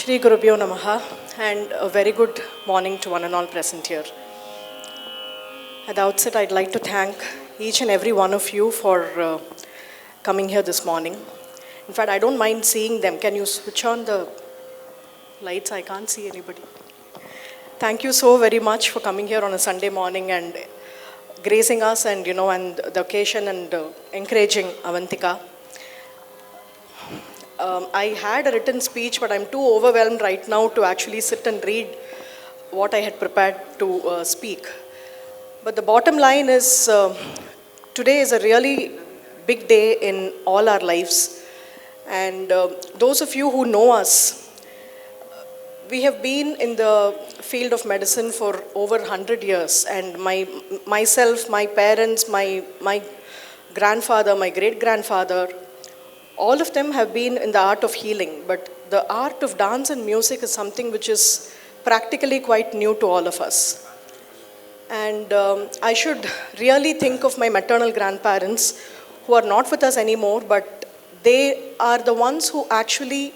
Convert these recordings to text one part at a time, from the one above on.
Shri Gurubhyo Namaha, and a very good morning to one and all present here. At the outset, I'd like to thank each and every one of you for coming here this morning. In fact, I don't mind seeing them. Can you switch on the lights? I can't see anybody. Thank you so very much for coming here on a Sunday morning and gracing us and the occasion and encouraging Avantika. I had a written speech, but I'm too overwhelmed right now to actually sit and read what I had prepared to speak. But the bottom line is, today is a really big day in all our lives. And those of you who know us, we have been in the field of medicine for over 100 years. And myself, my parents, my grandfather, my great-grandfather, all of them have been in the art of healing, but the art of dance and music is something which is practically quite new to all of us. And I should really think of my maternal grandparents who are not with us anymore, but they are the ones who actually,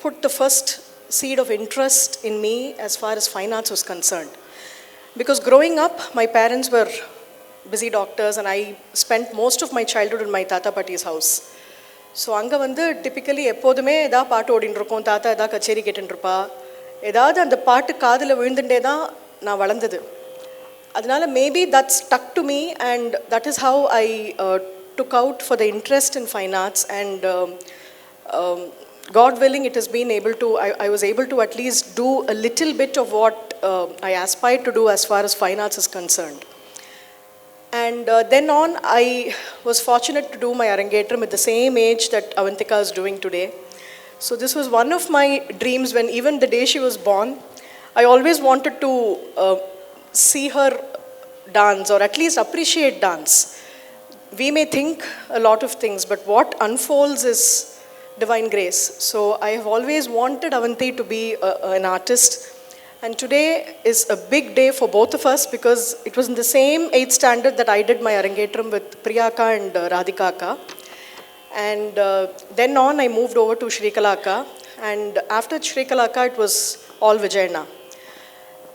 put the first seed of interest in me as far as fine arts was concerned. Because growing up, my parents were busy doctors, and I spent most of my childhood in my Tata Pati's house. So anga vandu typically எப்போதுமே ஏதா பாட்டு ஓடிட்டு இருக்கும், தாத்தா ஏதா கச்சேரி கேட்டுட்டு இருப்பா, ஏதாவது அந்த பாட்டு காதுல விழுந்துட்டே தான் நான் வளர்ந்தது. அதனால maybe that stuck to me, and that is how I took out for the interest in fine arts, and God willing, it has been able to, I was able to at least do a little bit of what I aspired to do as far as fine arts is concerned. And then on, I was fortunate to do my Arangetram at the same age that Avantika is doing today. So this was one of my dreams when even the day she was born, I always wanted to see her dance, or at least appreciate dance. We may think a lot of things, but what unfolds is divine grace. So I have always wanted Avanti to be an artist. And today is a big day for both of us because it was in the same 8th standard that I did my Arangetram with Priyaka and Radhika Akka. And then on I moved over to Shrikala Akka. And after Shrikala Akka, it was all Vijayana.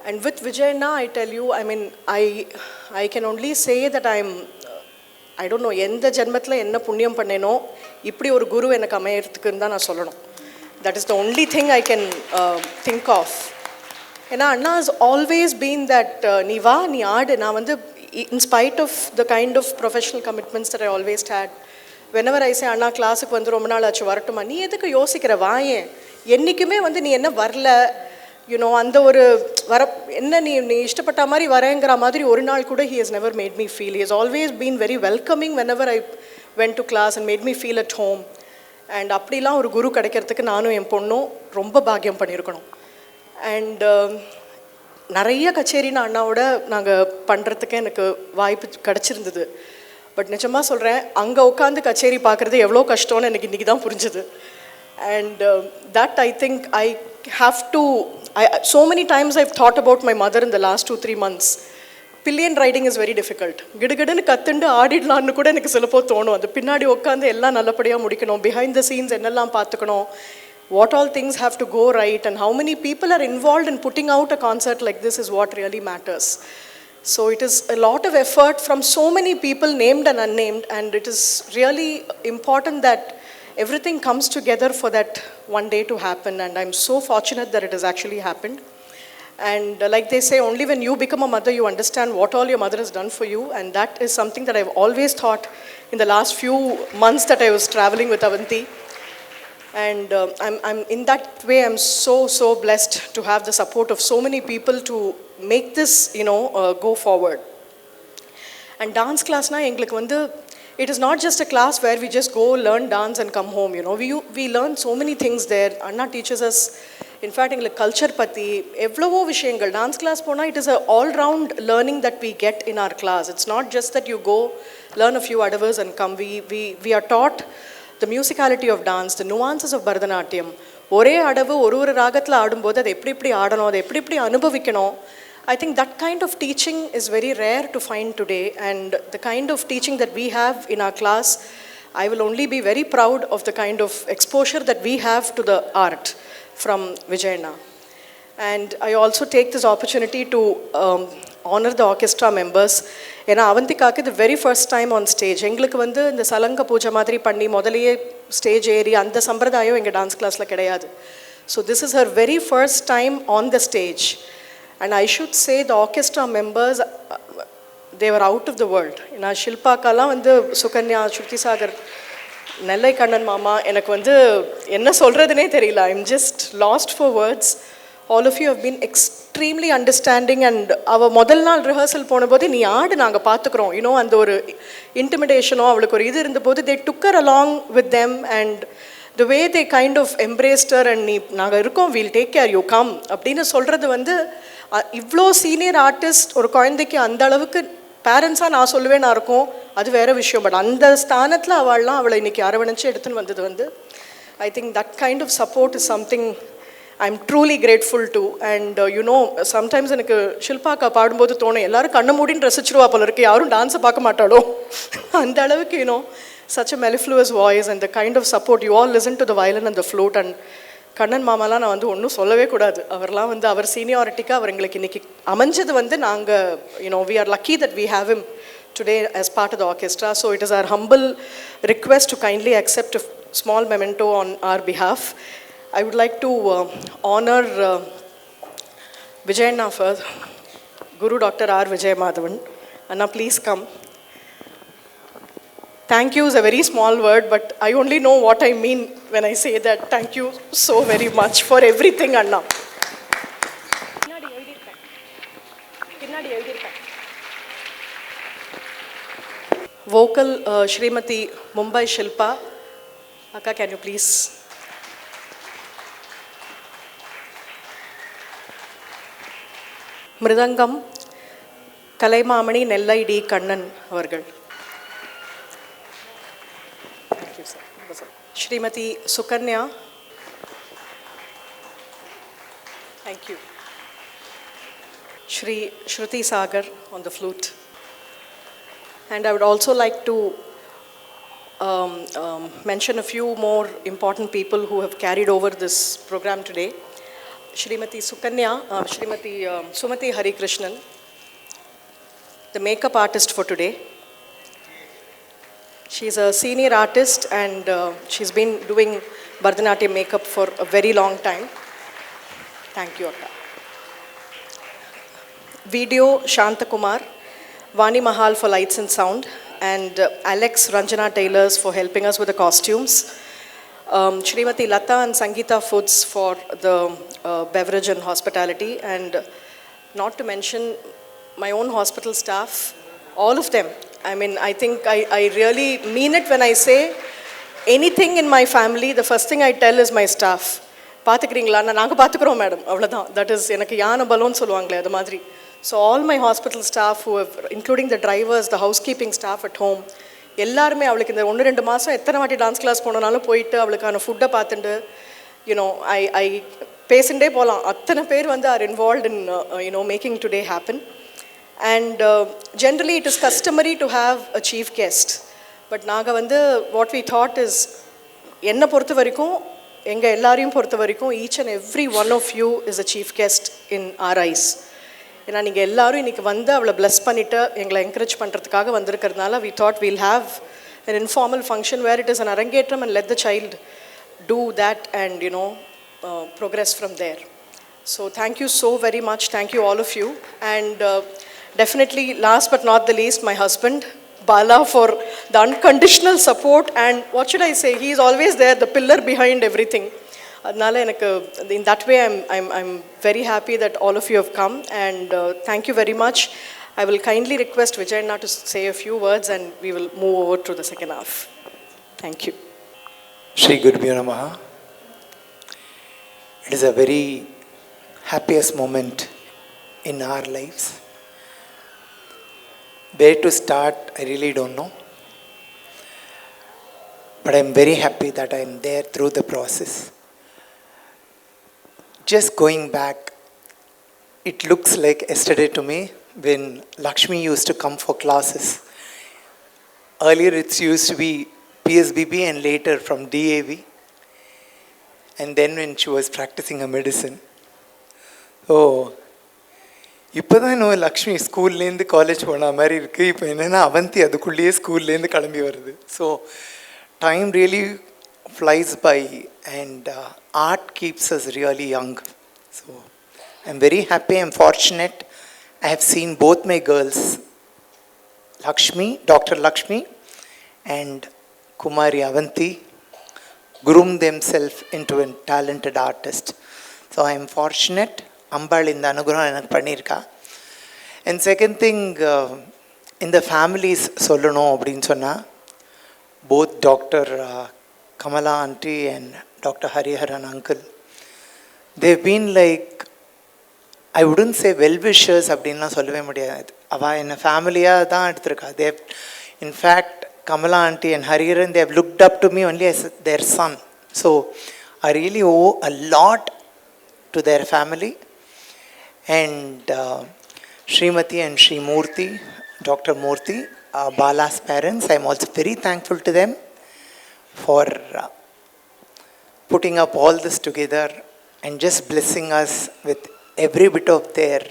And with Vijayana, I tell you, I can only say that I don't know, எந்த ஜென்மத்தில் என்ன புண்ணியம் பண்ணேனோ இப்படி ஒரு குரு எனக்கு அமையறதுக்குன்னு தான் நான் சொல்லணும். That is the only thing I can think of. And Anna has always been that நீ வா நீ ஆடு. நான் வந்து in spite of the kind of professional commitments that I always had, whenever I say அண்ணா கிளாஸுக்கு வந்து ரொம்ப நாள் ஆச்சு வரட்டுமா, நீ எதுக்கு யோசிக்கிற வாயேன், என்றைக்குமே வந்து நீ என்ன வரல, அந்த ஒரு என்ன நீ இஷ்டப்பட்ட மாதிரி வரேங்கிற மாதிரி ஒரு நாள் கூட he has never made me feel. He has always been very welcoming whenever I went to class and made me feel at home. And அப்படிலாம் ஒரு குரு கிடைக்கிறதுக்கு நானும் என் பொண்ணும் ரொம்ப பாக்கியம் பண்ணியிருக்கணும். அண்ட் நிறைய கச்சேரின்னு அண்ணாவோட நாங்கள் பண்ணுறதுக்கு எனக்கு வாய்ப்பு கிடச்சிருந்தது. பட் நிஜமாக சொல்கிறேன், அங்கே உட்காந்து கச்சேரி பார்க்குறது எவ்வளோ கஷ்டம்னு எனக்கு இன்றைக்கி தான் புரிஞ்சுது. And that I think I have to so many times I've thought about my mother in the last 2-3 months. Pillion riding is very difficult. கிடுகிடுன்னு கத்துண்டு ஆடிடலான்னு கூட எனக்கு சிலப்போ தோணும். அது பின்னாடி உட்காந்து எல்லாம் நல்லபடியாக முடிக்கணும், பிஹைண்ட் த சீன்ஸ் என்னெல்லாம் பார்த்துக்கணும், what all things have to go right, and how many people are involved in putting out a concert like this is what really matters. So it is a lot of effort from so many people, named and unnamed, and it is really important that everything comes together for that one day to happen, and I'm so fortunate that it has actually happened. And like they say, only when you become a mother you understand what all your mother has done for you, and that is something that I've always thought in the last few months that I was traveling with Avanti. And I'm in that way, I'm so blessed to have the support of so many people to make this, go forward. And dance class na engalukku vandu, it is not just a class where we just go learn dance and come home. We learn so many things there. Anna teaches us, in fact, engalukku culture patti evlovo vishayangal. Dance class pona, it is a all round learning that we get in our class. It's not just that you go learn a few adavers and come. We are taught the musicality of dance, the nuances of Bharatanatyam. ஒரே அடவு ஒரு ராகத்தில் ஆடும்போது அதை எப்படி ஆடணும், அதை எப்படி அனுபவிக்கணும். I think that kind of teaching is very rare to find today, and the kind of teaching that we have in our class, I will only be very proud of the kind of exposure that we have to the art from Vijayana. And I also take this opportunity to honor the orchestra members. ஏன்னா அவந்திக்காக்கு the very first time on stage. எங்களுக்கு வந்து இந்த சலங்க பூஜை மாதிரி பண்ணி முதலையே stage ஏறி அந்த சம்பிரதாயம் எங்கள் டான்ஸ் கிளாஸில் கிடையாது. So this is her very first time on the stage. And I should say the orchestra members, they were out of the world. ஏன்னா ஷில்பாக்கெல்லாம் வந்து சுகன்யா, ஸ்ருதி சாகர், நெல்லை கண்ணன் மாமா, எனக்கு வந்து என்ன சொல்கிறதுனே தெரியல. I'm just lost for words. All of you have been extremely understanding and our முதல் நாள் ரிஹர்சல் போனபோது நீ ஆடு நாங்கள் பார்த்துக்குறோம், யூனோ அந்த ஒரு இன்டிமிடேஷனோ அவளுக்கு ஒரு இது இருந்தபோது they took her along with them and the way they kind of embraced her and நீ நாங்கள் இருக்கோம், we'll take care, you come அப்படின்னு சொல்கிறது வந்து இவ்வளோ சீனியர் ஆர்டிஸ்ட் ஒரு குழந்தைக்கு அந்த அளவுக்கு பேரண்ட்ஸாக நான் சொல்லுவேன் நான் இருக்கும், அது வேறு விஷயம். பட் அந்த ஸ்தானத்தில் அவள்லாம் அவளை இன்றைக்கி அரவணைச்சு எடுத்துன்னு வந்தது வந்து I think that kind of support is something I'm truly grateful to. And you know, sometimes எனக்கு ஷில்பாக்கா பாடும்போது தோணும் எல்லாரும் கண்ணை மூடின்னு ரசிச்சிருவா போல இருக்கு, யாரும் டான்ஸை பார்க்க மாட்டாளோ அந்த அளவுக்கு, you know, such a mellifluous voice and the kind of support. You all listen to the violin and the flute. And Kannan மாமாலாம் நான் வந்து ஒன்றும் சொல்லவே கூடாது, அவர்லாம் வந்து அவர் சீனியாரிட்டிக்கு அவர் எங்களுக்கு இன்றைக்கி அமைஞ்சது வந்து நாங்கள், you know, we are lucky that we have him today as part of the orchestra. So it is our humble request to kindly accept a small memento on our behalf. I would like to honor Vijayana first, Guru Dr. R. Vijay Madhavan. Anna, please come. Thank you is a very small word, but I only know what I mean when I say that. Thank you so very much for everything, Anna. Vocal Shrimati Mumbai Shilpa. Akka, can you please? Mridangam Kalaimamani Nellai T Kannan அவர்கள். Srimathi Sukanya. Thank you. Shri Shruti Sagar on the flute. And I would also like to mention a few more important people who have carried over this program today. Shrimati Sukanya, Shrimati Sumati Hari Krishnan, the makeup artist for today. She's a senior artist and she's been doing Bharatanatyam makeup for a very long time. Thank you, Akka. Video Shanta Kumar, Vani Mahal for lights and sound, and Alex Ranjana Taylors for helping us with the costumes. Shrimati Lata and Sangeeta Foods for the beverage and hospitality, and not to mention my own hospital staff, all of them. I mean, I think I really mean it when I say anything in my family, the first thing I tell is my staff. பார்த்துக்கிறீங்களா, நாங்கள் பார்த்துக்குறோம் madam, அவ்வளோதான். That is எனக்கு யானை பலோன்னு சொல்லுவாங்களே அது மாதிரி. So all my hospital staff who have, including the drivers, the housekeeping staff at home, எல்லாருமே அவளுக்கு இந்த 1-2 மாதம் எத்தனை வாட்டி டான்ஸ் கிளாஸ் போனாலும் போயிட்டு அவளுக்கான ஃபுட்டை பார்த்துட்டு, யூனோ, ஐ பேசிண்டே போகலாம், அத்தனை பேர் வந்து are involved in you know making today happen. And generally it is customary to have a chief guest. But நாங்கள் வந்து வாட் வி தாட் இஸ், என்னை பொறுத்த வரைக்கும், எங்கள் எல்லாரையும் பொறுத்த வரைக்கும், each and every one of you is a chief guest in our eyes. ஏன்னா நீங்கள் எல்லோரும் இன்றைக்கி வந்து அவளை ப்ளஸ் பண்ணிவிட்டு எங்களை என்கரேஜ் பண்ணுறதுக்காக வந்திருக்கிறதுனால we thought we'll have an informal function where it is an arangetram and let the child do that and, you know, progress from there. So thank you so very much. Thank you all of you. And definitely last but not the least, my husband Bala for the unconditional support, and what should I say, he is always there, the pillar behind everything. அதனால எனக்கு in that way I'm very happy that all of you have come, and thank you very much. I will kindly request Vijayana to say a few words and we will move over to the second half. Thank you. Shri Gurubhyo Namaha. It is a very happiest moment in our lives. Where to start, I really don't know. But I'm very happy that I'm there through the process. Just going back, it looks like yesterday to me when Lakshmi used to come for classes. Earlier it used to be PSBB and later from DAV. And then when she was practicing her medicine. Oh, இப்போ தான் இன்னும் லக்ஷ்மி ஸ்கூல்லேருந்து college போன மாதிரி இருக்குது. இப்போ என்னென்னா அவந்தி அதுக்குள்ளேயே ஸ்கூல்லேருந்து கிளம்பி வருது. So time really flies by and art keeps us really young. So I'm very happy, I'm fortunate. I have seen both my girls, Lakshmi, Dr. Lakshmi and Kumari Avanti, groom themselves into a talented artist. So I am fortunate. Ambal in the anugraham enak pannirka. And second thing, in the families sollano appdin sonna, both Dr. Kamala auntie and Dr. Hariharan uncle, they've been like, I wouldn't say well-wishers அப்படின்லாம் சொல்லவே முடியாது. அவள் என்னை ஃபேமிலியாக தான் எடுத்திருக்கா. They have, in fact, Kamala auntie and Hariharan, they have looked up to me only as their son. So I really owe a lot to their family. And Srimati and Sri Murthy, Dr. Murthy, Bala's parents, I'm also very thankful to them for putting up all this together and just blessing us with every bit of their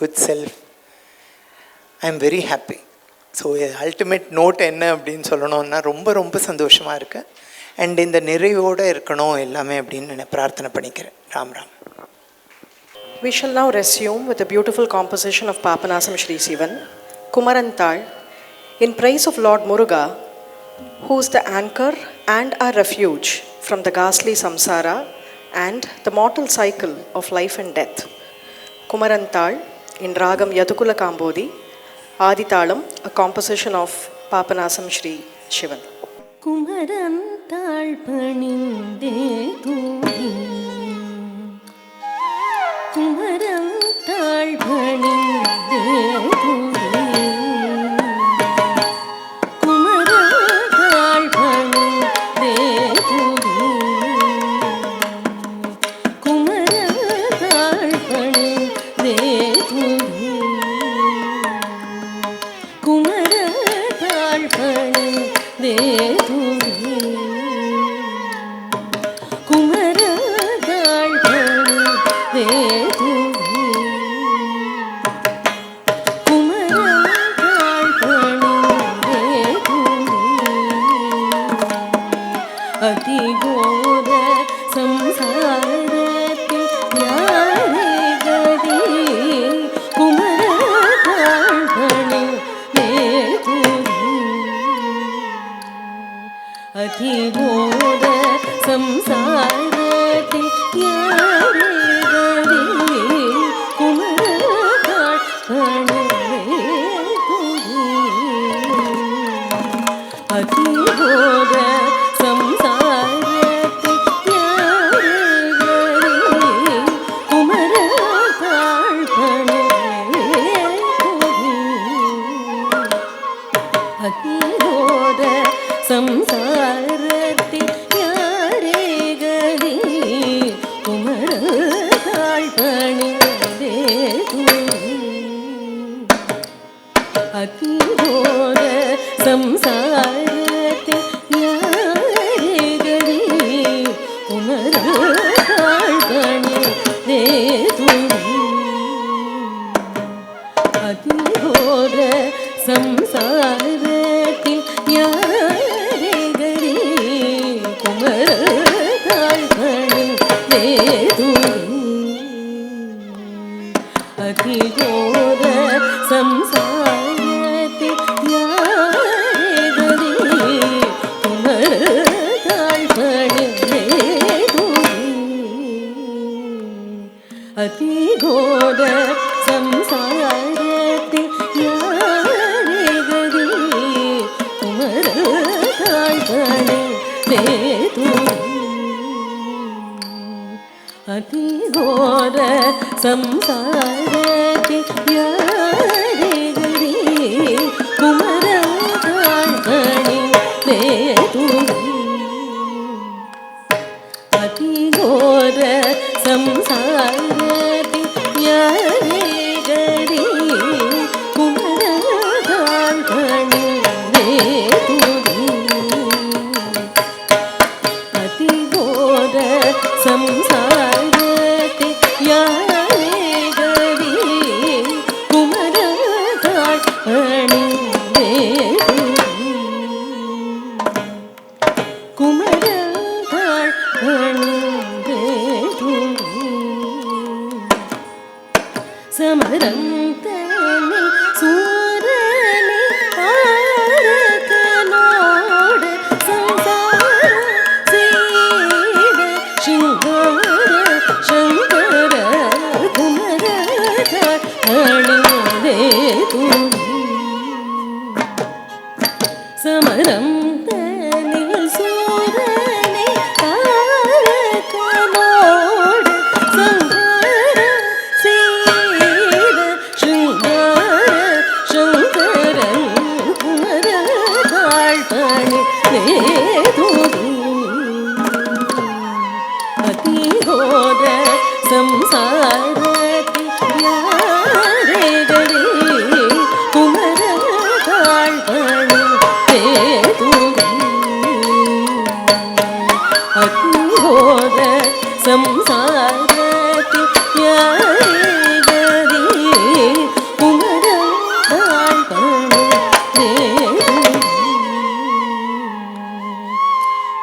good self. I'm very happy. So ultimate note என்ன அப்படின்னு சொல்லணும்னா ரொம்ப ரொம்ப சந்தோஷமாக இருக்குது. And இந்த நிறைவோடு இருக்கணும் எல்லாமே அப்படின்னு நான் பிரார்த்தனை பண்ணிக்கிறேன். Ram Ram. We shall now resume with a beautiful composition of Papanasam Shri Sivan, Kumaranthal, in praise of Lord Muruga, who is the anchor and our refuge from the ghastly samsara and the mortal cycle of life and death. Kumaranthal in Ragam Yadukula Kambodi, Adithalam, a composition of Papanasam Shri Sivan. Kumaranthal paninde thoogi, Kumaranthal paninde thoogi, Kumaranthal paninde thoogi, Kumaranthal paninde thoogi, Kumaranthal paninde thoogi, Kumaranthal paninde thoogi, Kumaranthal paninde thoogi, ati ghora samsarathil yaare gadi, Kumaranthal paninde thoogi, ati ghora samsarathil yaare gadi, Kumaranthal paninde thoogi, ati ghora samsarathil yaare gadi, Kumaranthal paninde thoogi, ati ghora samsarathil yaare gadi, Kumaranthal paninde thoogi, ati ghora samsarathil yaare gadi, Kumaranthal paninde thoogi, ati ghora samsarathil yaare gadi, Kumaranthal paninde thoogi, ati ghora samsarathil yaare gadi, Kumaranthal paninde thoogi, ati ghora samsarathil yaare gadi, Kumaranthal paninde thoogi, ati ghora samsarathil yaare gadi, Kumaranthal paninde thoogi, ati ghora samsarathil yaare gadi, Kumaranthal paninde thoogi, குமரத்தாள் பணிந்தே சமரந்தனை சூரனை ஆரகனோடு சம்சாரம் செய்த சிங்கார சங்கர குமரத்தாள் பணிந்தே சமரம் தனில் சூரனை தாரகனோடு சங்காரம் செய்த சிங்கார சங்கரன் குமரத்தாள் பணிந்தே அதிகோர சம்சாரத்தில் யாரேகரே குமரத்தாள் பணிந்தே அதிகோர சம்சாரத்தில் யாரேகரே குமரத்தாள் பணிந்தே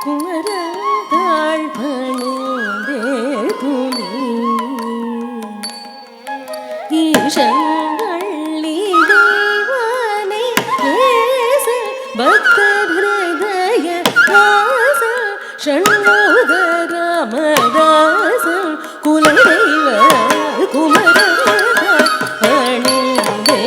குமரத்தாள் பணிந்தே ஈசங்கள்ளி தெய்வானை நேச பக்தர் ஹிருதய வாச ஷண்முக ராமதாச குலதெய்வ குமரத்தாள் பணிந்தே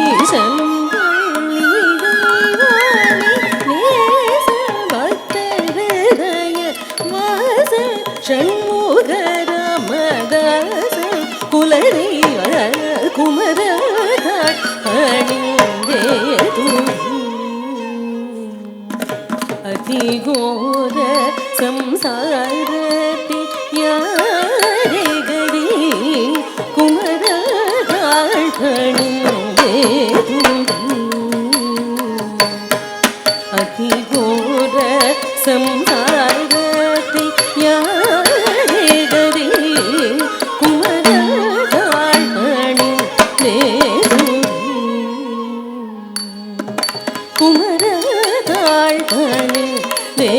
ஈசங்கள்ளி தெய்வானை நேச பக்தர் ஹிருதய வாச ஷண்முக ராமதாச குலதெய்வ குமரத்தாள் பணிந்தே அதிகோர சம்சாரத்தில் யாரேகரே குமரத்தாள் பணிந்தே அதிகோர சம்சாரத்தில் யாரேகரே குமரத்தாள் பணிந்தே குமரத்தாள் பணிந்தே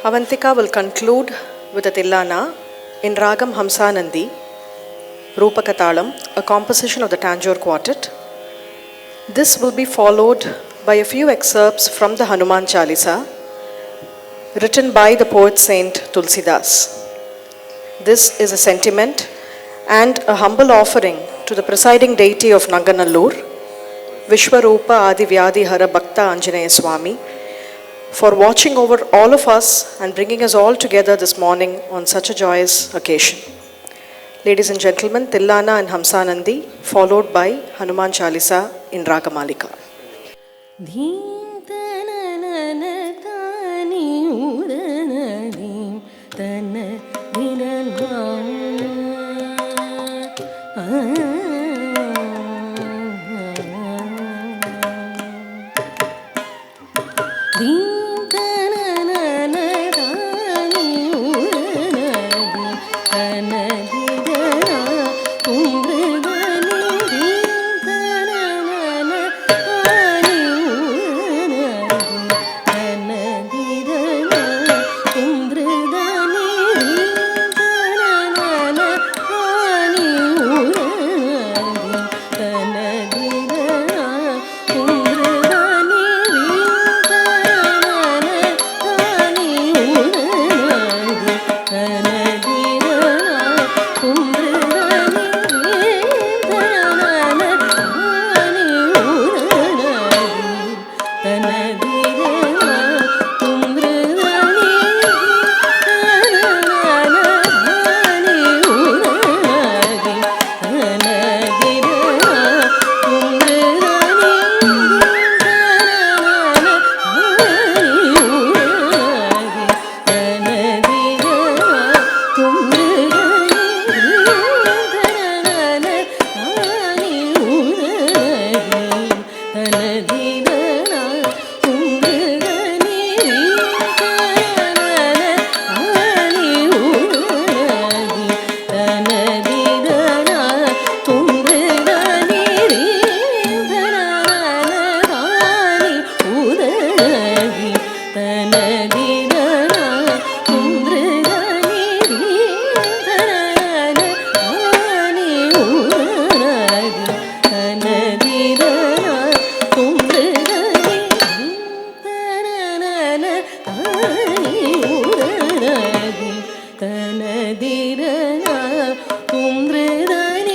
Avantika will conclude with a Tillana in Ragam Hamsanandi, Rupakatalam, a composition of the Tanjore Quartet. This will be followed by a few excerpts from the Hanuman Chalisa, written by the poet saint Tulsidas. This is a sentiment and a humble offering to the presiding deity of Nanganallur, Vishwarupa Adivyadi Hara Bhakta Anjaneya Swami, for watching over all of us and bringing us all together this morning on such a joyous occasion. Ladies and gentlemen, Tillana and Hamsanandi, followed by Hanuman Chalisa in Ragamalika. தனதிரன தும்ருதனி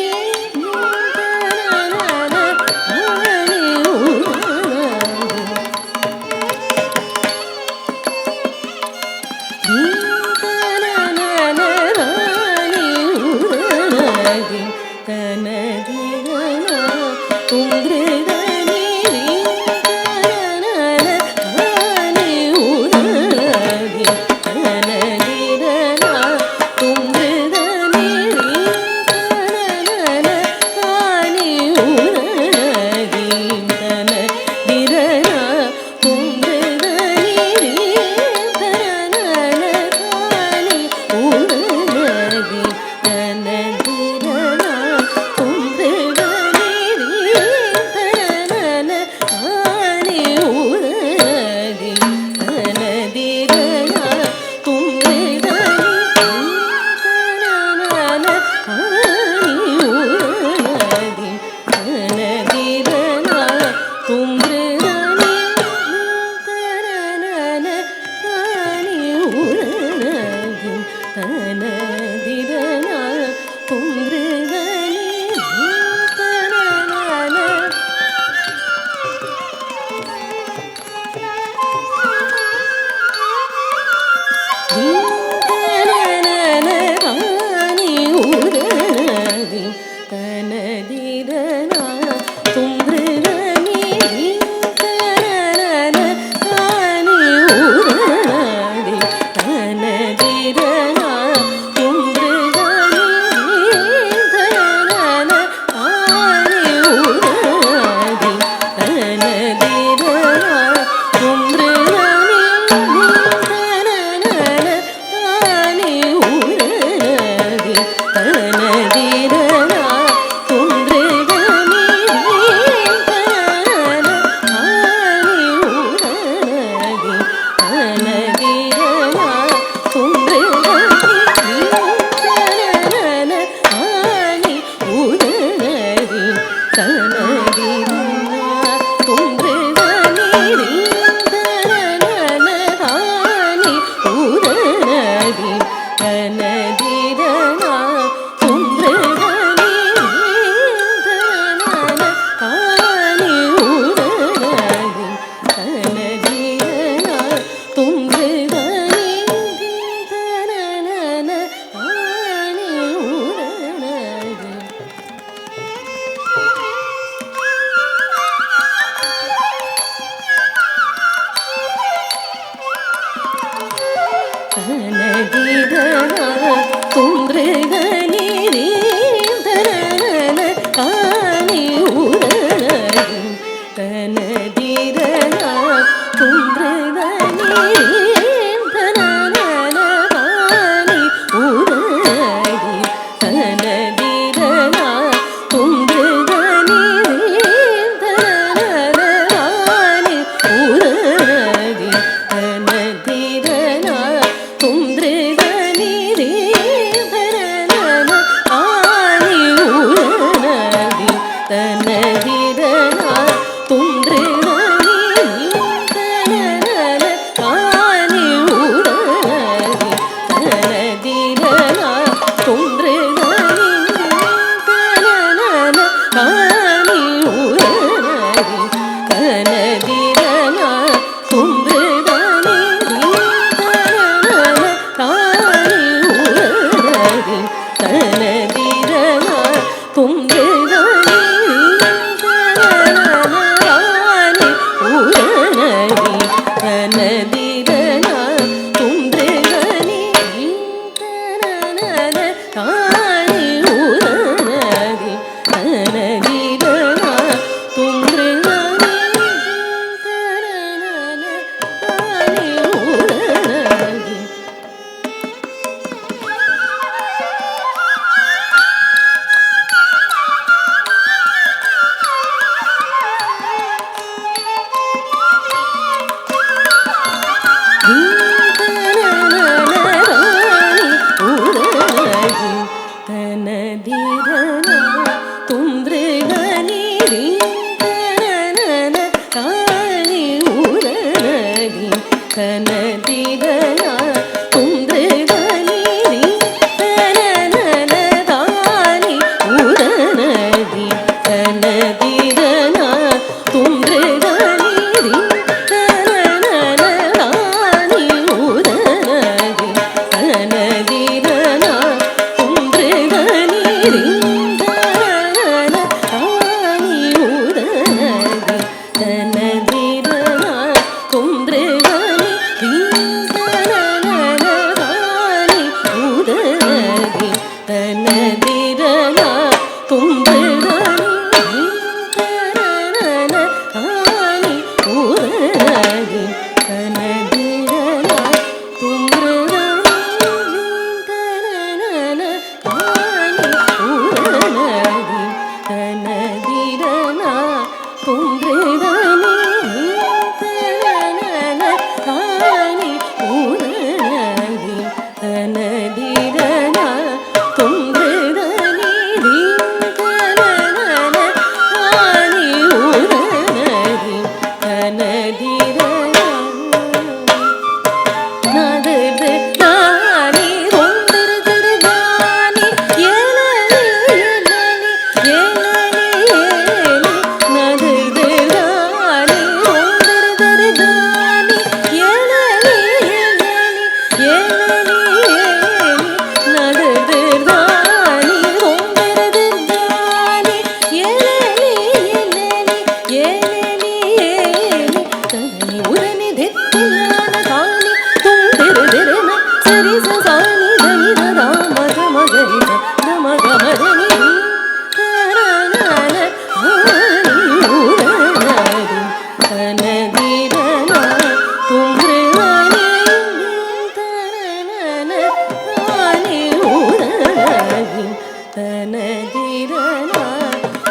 தனதிரன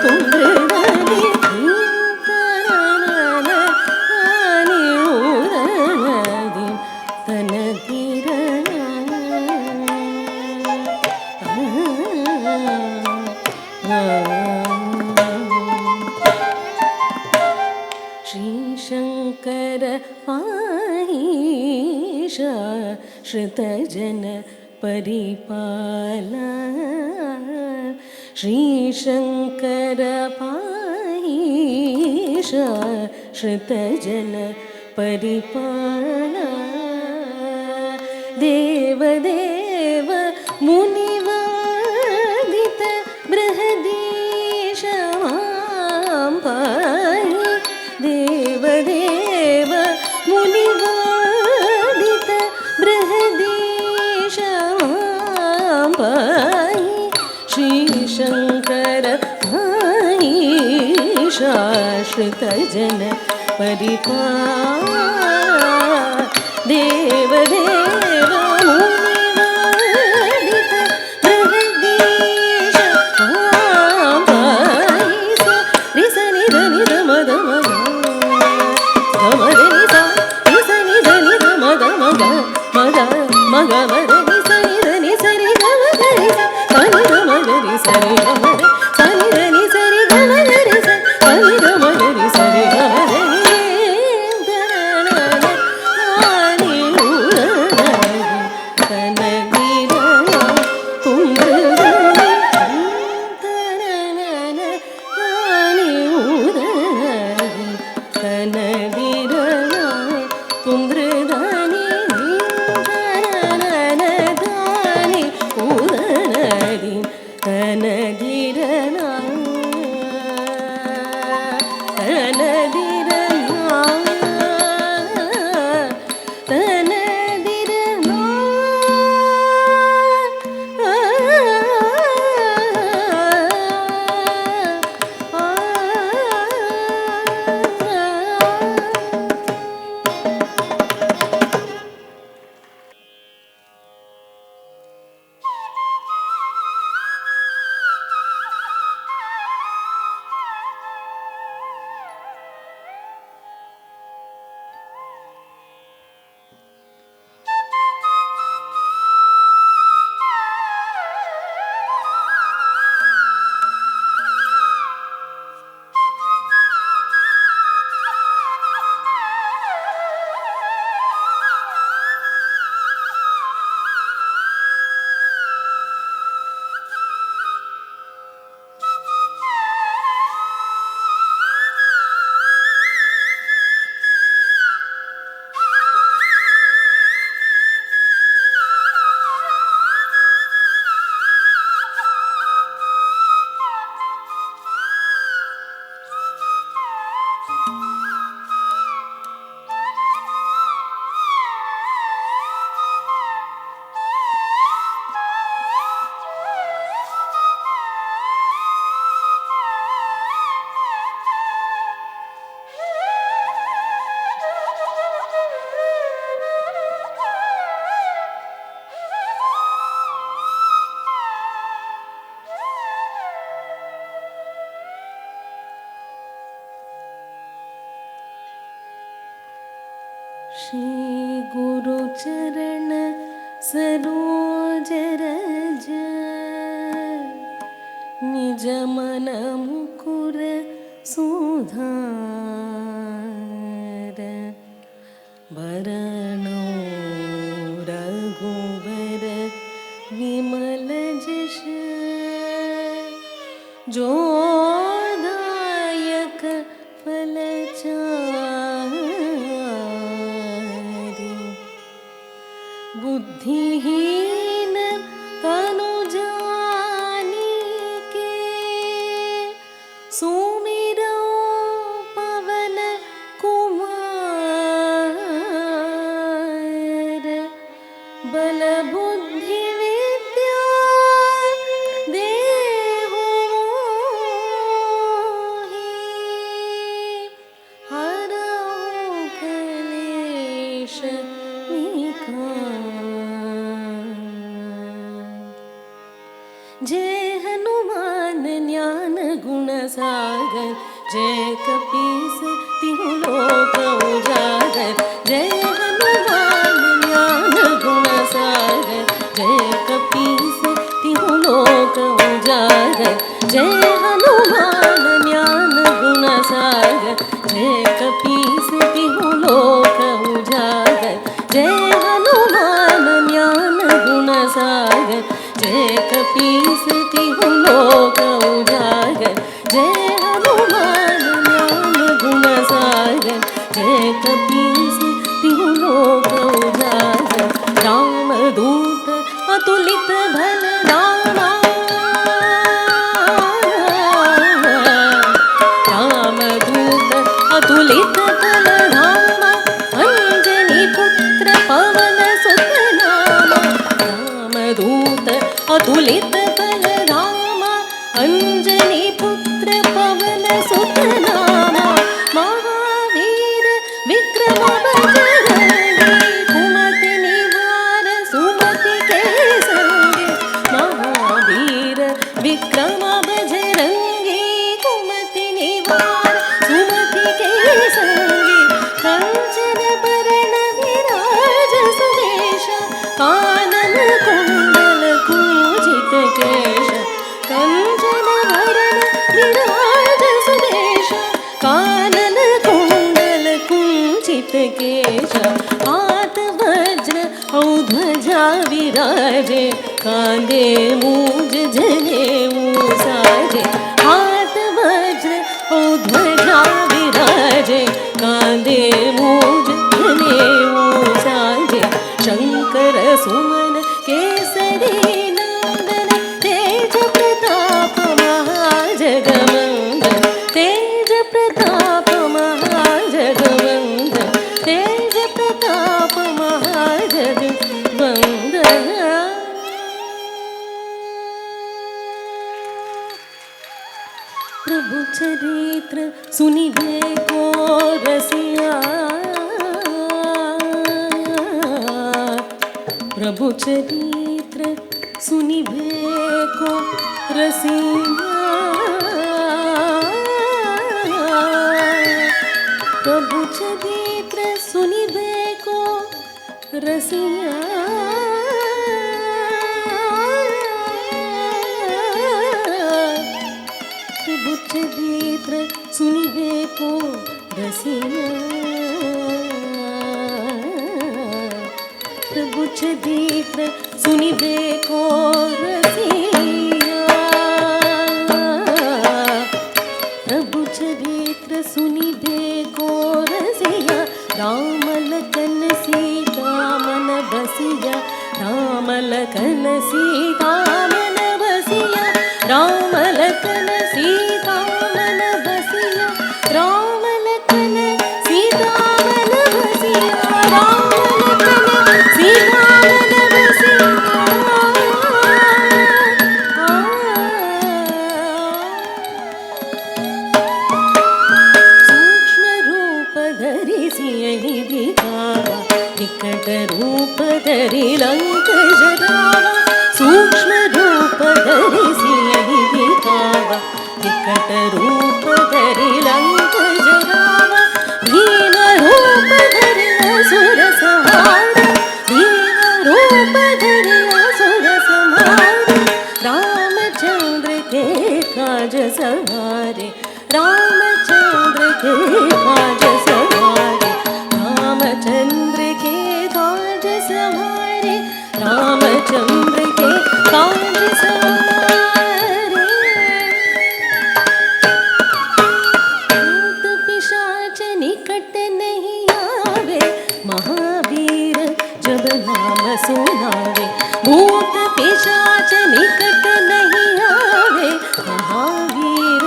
தும்பிரதனி தனன ஆனி ஊரணதி தனதிரன ஸ்ரீ சங்கர பாஈஷ ஸ்ருதஜன परिपाल श्री शंकर पाईश श्रुतजन परिपाल देवदेव मुनिवादित बृहदीश मां पाहि देवदेव मुनिवादित बृहदीश श्री शंकर आईशा श्रुतजन परिपाल देवदेव मुनिवादित बृहदीश रिसनि धनि धम धम धम धनि सा रिसनि धनि धम धम मग मग मग सरि गम गरि सनि गम गरि सरि गम सनि धनि सरि गम गरि सनि गम गरि सरि गम गरि आनि उरणि तनगिरन कुम्भृदनि तननन आनि उरणि तनगिरन कुम्भृदनि तनदिरना तनदिरना तनदिरना श्री गुरु चरण सरोज रज निज मन मुकुर सुधार बरणो रघुवर विमल जश जो दायक फलचारि बुद्धिहीन तनु जानिके सुमिरो पवन कुमार बल बुद्धि विद्या देहु मोहि हरौ क्लेश विकार जय हनुमान सागर जय कपीस तिहु लोक उजागर जय हनुमान ज्ञान गुण सागर जय कपीस तिहु लोक उजागर जय हनुमान ज्ञान गुण सागर जय कपीस तिहु लोक उजागर जय हनुमान ज्ञान गुण सागर जय कपीस तिहु लोक उजागर जय हनुमान ज्ञान गुण सागर जय कपीस तिहु लोक उजागर रामदूत अतुलित बल रामा रामदूत अतुलित बल रामा अंजनी पुत्र पवन सुत नामा रामदूत अतुलित बल रामा अंजनी पुत्र पवन सुत नामा महावीर विक्रम बजरंगी कुमति निवार सुमति के संगे महावीर विक्रम बजरंगी कुमति निवार सुमति के संगे कंचन बरण विराज सुवेश कानन कुंडल कुंजित केश कंचन बरण विराज सुवेश कानन कुंडल कुंजित केश हाथ वज्र औ ध्वजा विराजे कांधे मूज जनेऊ साजे हाथ वज्र औ ध्वजा विराजे कांधे मूज जनेऊ साजे शंकर सुमन केसरी नंदन तेज प्रताप महाजगवंदन तेज प्रताप महाजगवंदन तेज प्रताप महाजगवंदन प्रभु चरित्र सुनिबे को रसिया प्रभु चरित्र सुनिबे को रसिया प्रभु चरित्र सुनिबे को रसिया प्रभु चरित्र सुनिबे को रसिया प्रभु चरित्र सुनिबे को रसिया प्रभु चरित्र सुनिबे को रसिया राम लखन सीता मन बसिया राम लखन सीता मन बसिया राम लखन सीता मन बसिया राम लखन सीता मन बसिया राम लखन सीता मन बसिया सूक्ष्म रूप धरि सियहि दिखावा विकट रूप धरि लंक जरावा सूक्ष्म रूप धरि सियहि दिखावा विकट रूप धरि लंक जरावा भीम रूप धरि असुर संहारा भीम रूप धरि असुर संहारा रामचंद्र के काज सवारे रामचंद्र के काज सवारे रामचंद्र के काज सवारे रामचंद्र के काज सवारे भूत पिशाच निकट नहीं आवे महावीर जब नाम सुनावे भूत पिशाच निकट नहीं आवे महावीर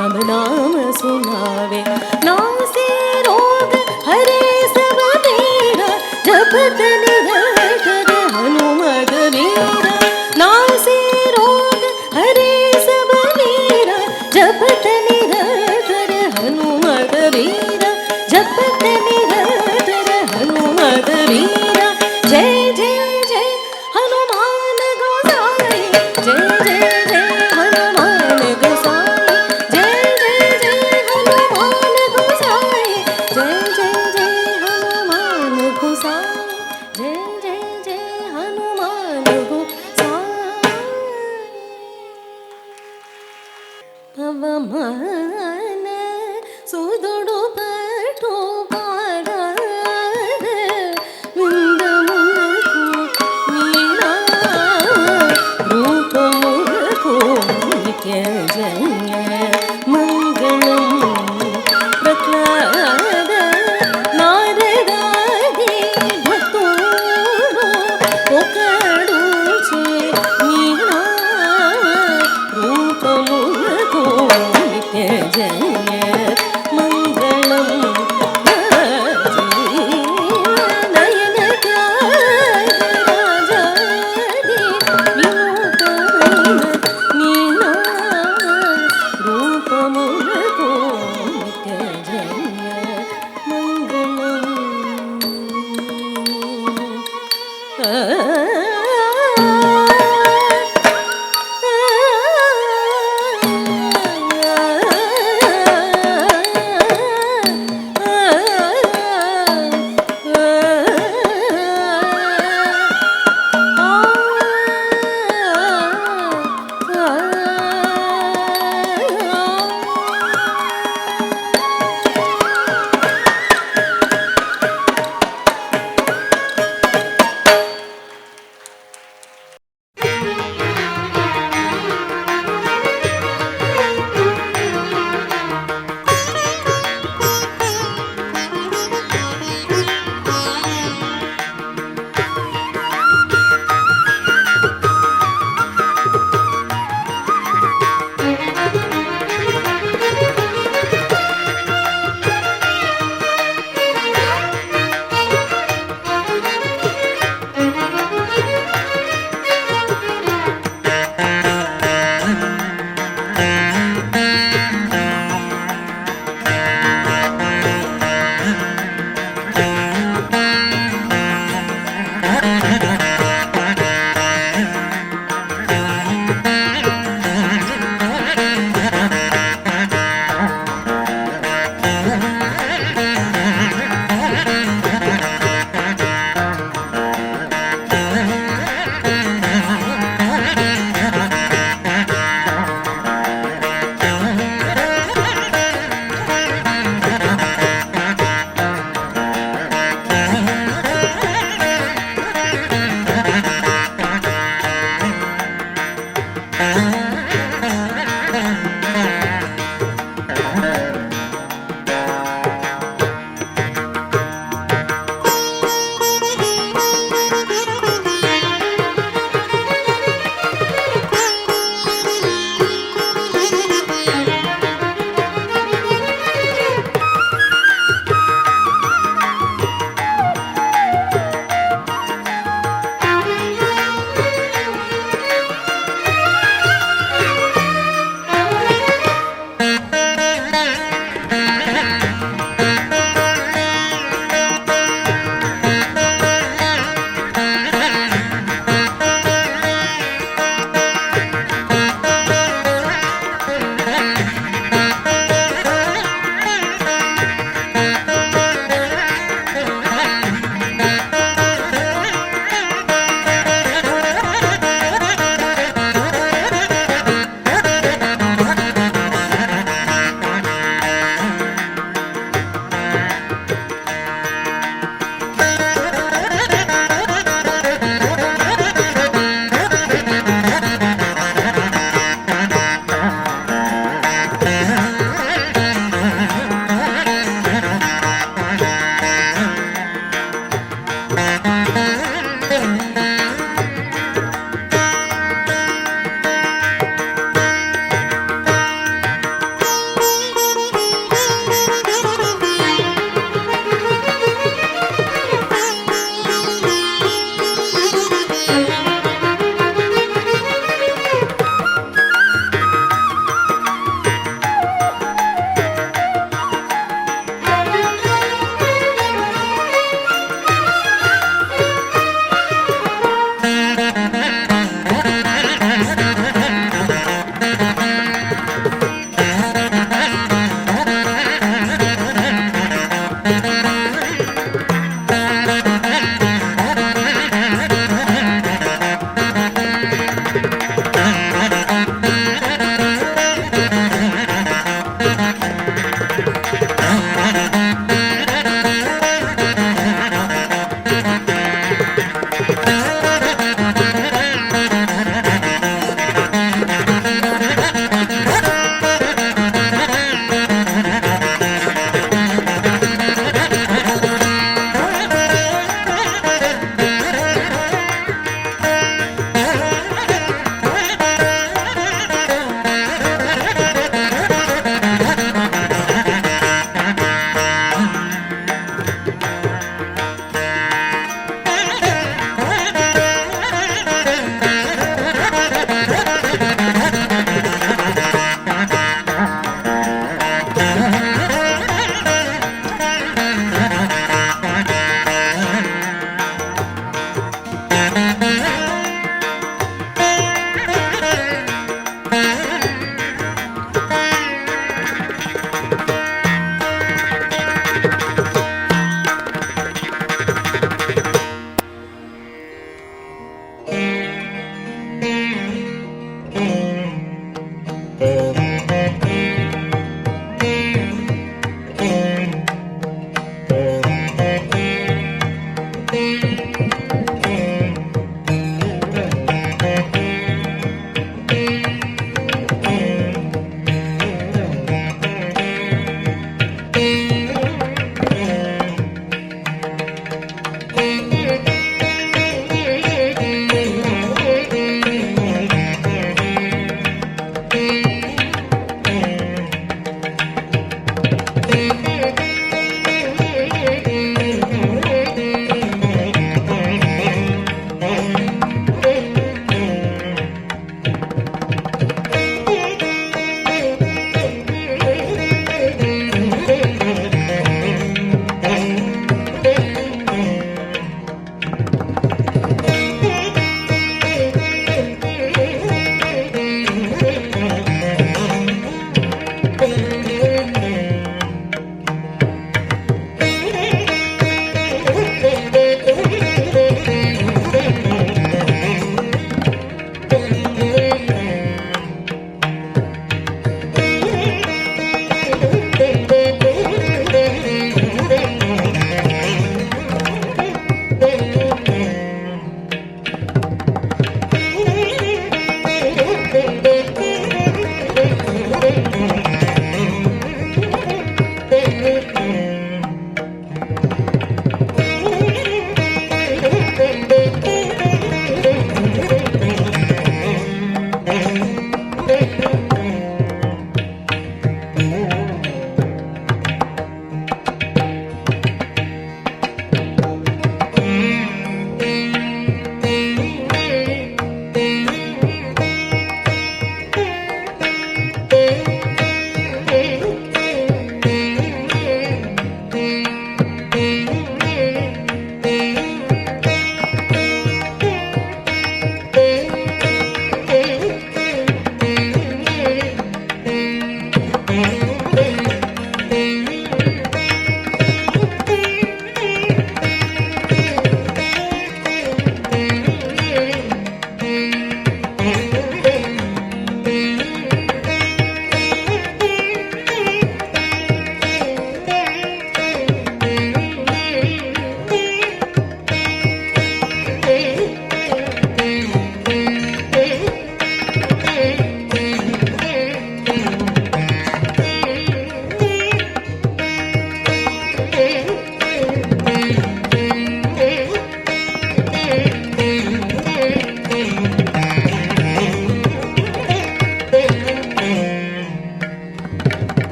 नम नाम सुनावे नासे रोग हरे सब मेरा जपत निरंतर हनुमत वीरा नासे रोग हरे सब मेरा जपत निरंतर हनुमत वीरा जपत निरंतर हनुमत वीरा जय जय जय हनुमान गोसाई जय जय जय हनुमान गोसाई जय ಪವಮಾನ ಸುದುಡು ಪಟು ಪಾದ ಮುಂದ ಮುನಕು ನೀನಾ ರೂಪ ಮುನಕು ನಿತ್ಯ ಜಯ ಮಂಗಳಂ ಪ್ರಹ್ಲಾದ ನಾರದಾದಿ ಭಕ್ತೋಡು ಒಕಡು ಚೇ ನೀನಾ ರೂಪ ಮುನಕು ನಿತ್ಯ ಜಯ ಮಂಗಳಂ ನಯನ ರಾಜಾದಿ ವಿನೋದಮಯ ನೀನಾ ರೂಪ ಮುನಕು ನಿತ್ಯ ಜಯ ಮಂಗಳಂ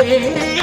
Thank you.